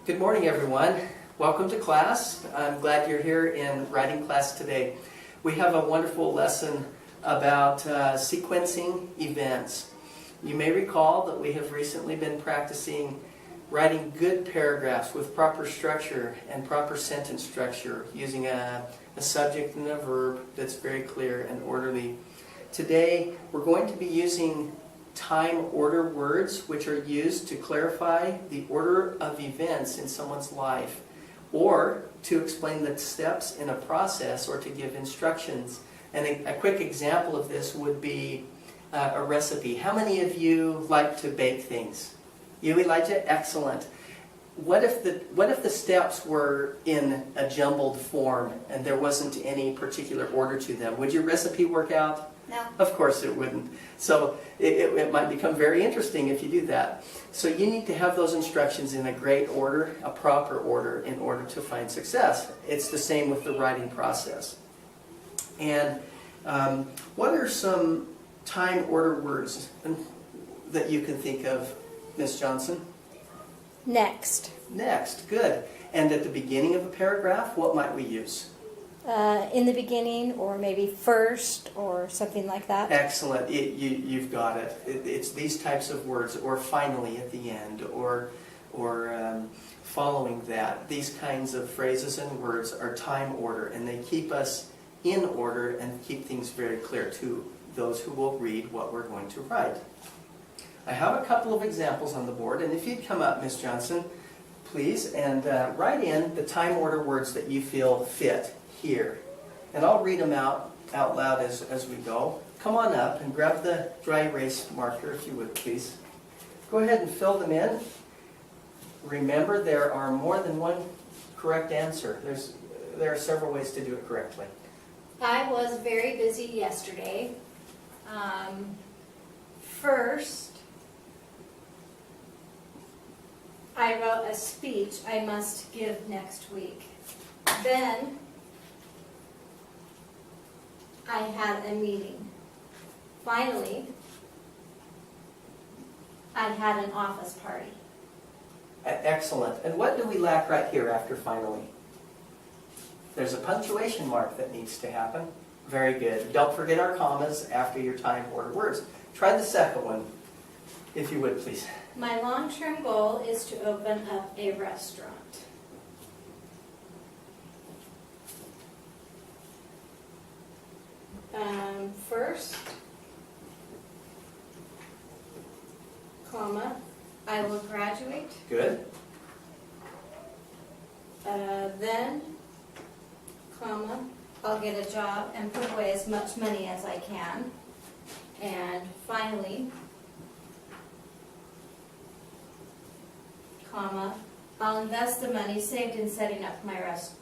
Good morning, everyone. Welcome to class. I'm glad you're here in writing class today. We have a wonderful lesson about sequencing events. You may recall that we have recently been practicing writing good paragraphs with proper structure and proper sentence structure using a subject and a verb that's very clear and orderly. Today we're going to be using time order words, which are used to clarify the order of events in someone's life, or to explain the steps in a process, or to give instructions. And a quick example of this would be a recipe. How many of you like to bake things? You, Elijah? Excellent. What if the steps were in a jumbled form and there wasn't any particular order to them? Would your recipe work out? No. Of course it wouldn't. So it might become very interesting if you do that. So you need to have those instructions in a great order, a proper order, in order to find success. It's the same with the writing process. And what are some time order words that you can think of, Miss Johnson? Next. Next, good. And at the beginning of a paragraph, what might we use? In the beginning, or maybe first, or something like that. Excellent. You've got it. It's these types of words, or finally at the end, or following that. These kinds of phrases and words are time order, and they keep us in order and keep things very clear to those who will read what we're going to write. I have a couple of examples on the board, and if you'd come up, Miss Johnson, please, and write in the time order words that you feel fit here. And I'll read them out loud as we go. Come on up and grab the dry erase marker, if you would, please. Go ahead and fill them in. Remember, there are more than one correct answer. There are several ways to do it correctly. I was very busy yesterday. First, I wrote a speech I must give next week. Then, I had a meeting. Finally, I had an office party. Excellent. And what do we lack right here after finally? There's a punctuation mark that needs to happen. Very good. Don't forget our commas after your time order words. Try the second one, if you would, please. My long-term goal is to open up a restaurant. First, comma, I will graduate. Good. Then, comma, I'll get a job and put away as much money as I can. And finally, comma, I'll invest the money saved in setting up my restaurant.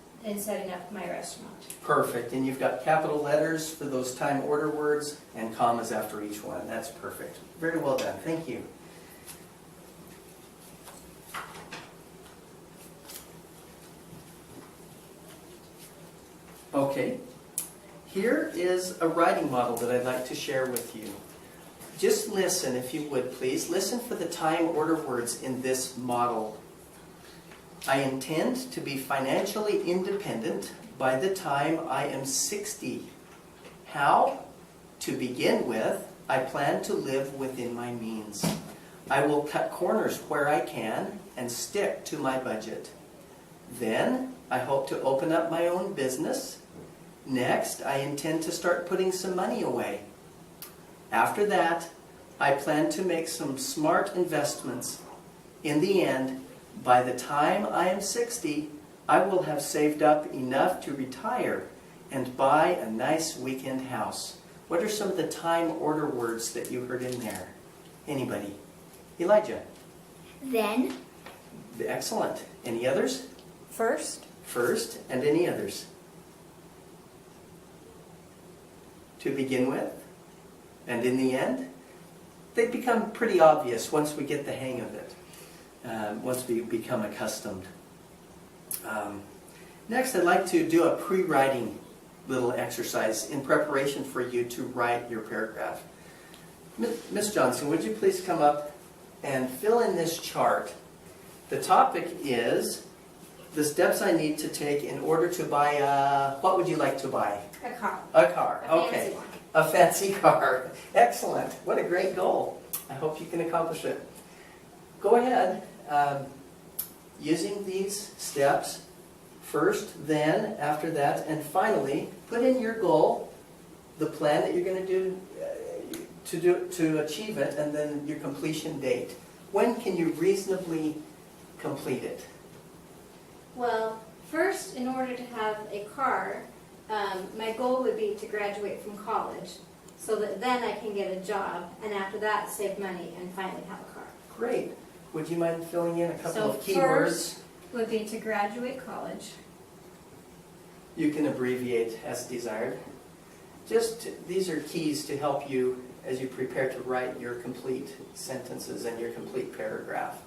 Perfect. And you've got capital letters for those time order words and commas after each one. That's perfect. Very well done. Thank you. Okay. Here is a writing model that I'd like to share with you. Just listen, if you would, please. Listen for the time order words in this model. I intend to be financially independent by the time I am 60. How? To begin with, I plan to live within my means. I will cut corners where I can and stick to my budget. Then, I hope to open up my own business. Next, I intend to start putting some money away. After that, I plan to make some smart investments. In the end, by the time I am 60, I will have saved up enough to retire and buy a nice weekend house. What are some of the time order words that you heard in there? Anybody? Elijah? Then. Excellent. Any others? First. First, and any others? To begin with, and in the end? They become pretty obvious once we get the hang of it, once we become accustomed. Next, I'd like to do a pre-writing little exercise in preparation for you to write your paragraph. Miss Johnson, would you please come up and fill in this chart The topic is the steps I need to take in order to buy a, what would you like to buy? A car. A car, A okay. fancy one. A fancy car. Excellent. What a great goal. I hope you can accomplish it. Go ahead. Using these steps, first, then, after that, and finally, put in your goal, the plan that you're going to do to achieve it, and then your completion date. When can you reasonably complete it? Well, first, in order to have a car, my goal would be to graduate from college so that then I can get a job, and after that save money and finally have a car. Great. Would you mind filling in a couple So of keywords? first would be to graduate college. You can abbreviate as desired. These are keys to help you as you prepare to write your complete sentences and your complete paragraph.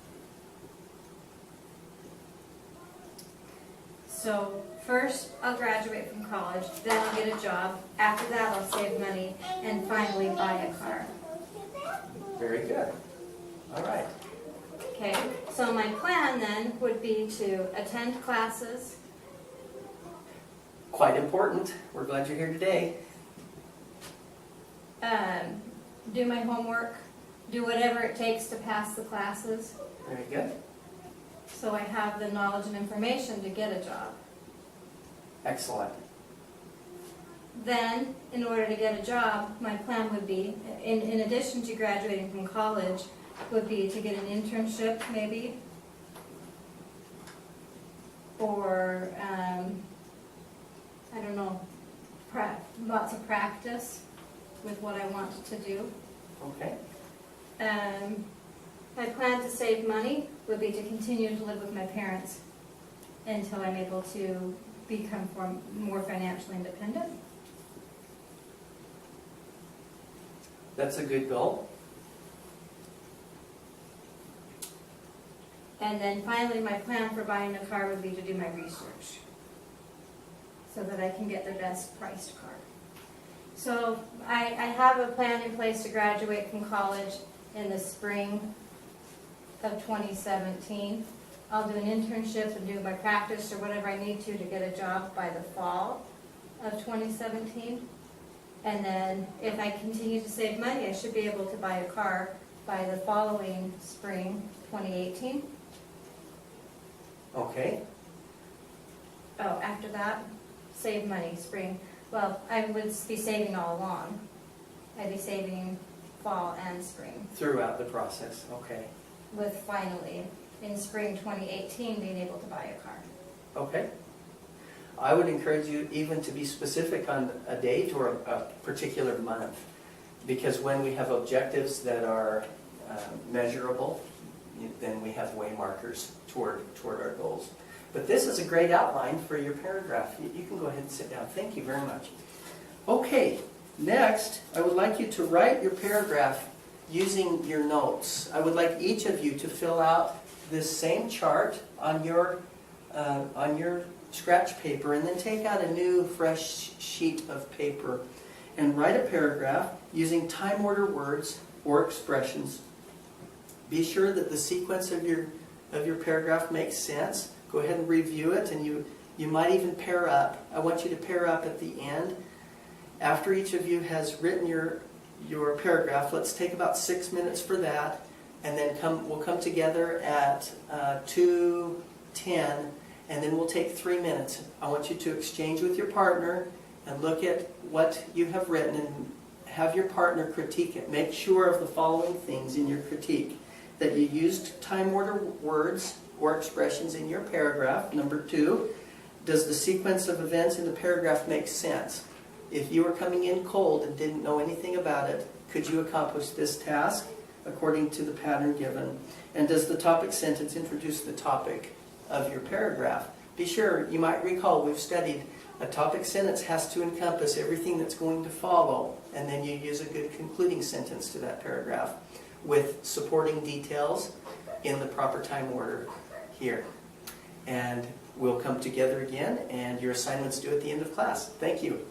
So first I'll graduate from college, then I'll get a job, after that I'll save money, and finally buy a car. Very good. All right. Okay, so my plan then would be to attend classes, Quite important. We're glad you're here today. do my homework, do whatever it takes to pass the classes, Very good. so I have the knowledge and information to get a job. Excellent. Then, in order to get a job, my plan would be, in addition to graduating from college, would be to get an internship maybe, or, I don't know, lots of practice with what I want to do. Okay. My plan to save money would be to continue to live with my parents until I'm able to become more financially independent. That's a good goal. And then finally, my plan for buying a car would be to do my research so that I can get the best priced car. So I have a plan in place to graduate from college in the spring of 2017. I'll do an internship and do my practice or whatever I need to get a job by the fall of 2017. And then if I continue to save money, I should be able to buy a car by the following spring, 2018. Okay. Oh, after that, save money, spring. Well, I would be saving all along. I'd be saving fall and spring, Throughout the process. Okay. with finally, in spring 2018, being able to buy a car. Okay. I would encourage you even to be specific on a date or a particular month, because when we have objectives that are measurable, then we have way markers toward our goals. But this is a great outline for your paragraph. You can go ahead and sit down. Thank you very much. Okay, next, I would like you to write your paragraph using your notes. I would like each of you to fill out this same chart on your scratch paper, and then take out a new fresh sheet of paper and write a paragraph using time order words or expressions. Be sure that the sequence of your paragraph makes sense. Go ahead and review it, and you might even pair up. I want you to pair up at the end. After each of you has written your paragraph, let's take about 6 minutes for that, and then we'll come together at 2:10, and then we'll take 3 minutes. I want you to exchange with your partner and look at what you have written and have your partner critique it. Make sure of the following things in your critique: that you used time order words or expressions in your paragraph. Number 2, does the sequence of events in the paragraph make sense? If you were coming in cold and didn't know anything about it, could you accomplish this task according to the pattern given? And does the topic sentence introduce the topic of your paragraph? Be sure, you might recall we've studied a topic sentence has to encompass everything that's going to follow, and then you use a good concluding sentence to that paragraph with supporting details in the proper time order here. And we'll come together again, and your assignment's due at the end of class. Thank you.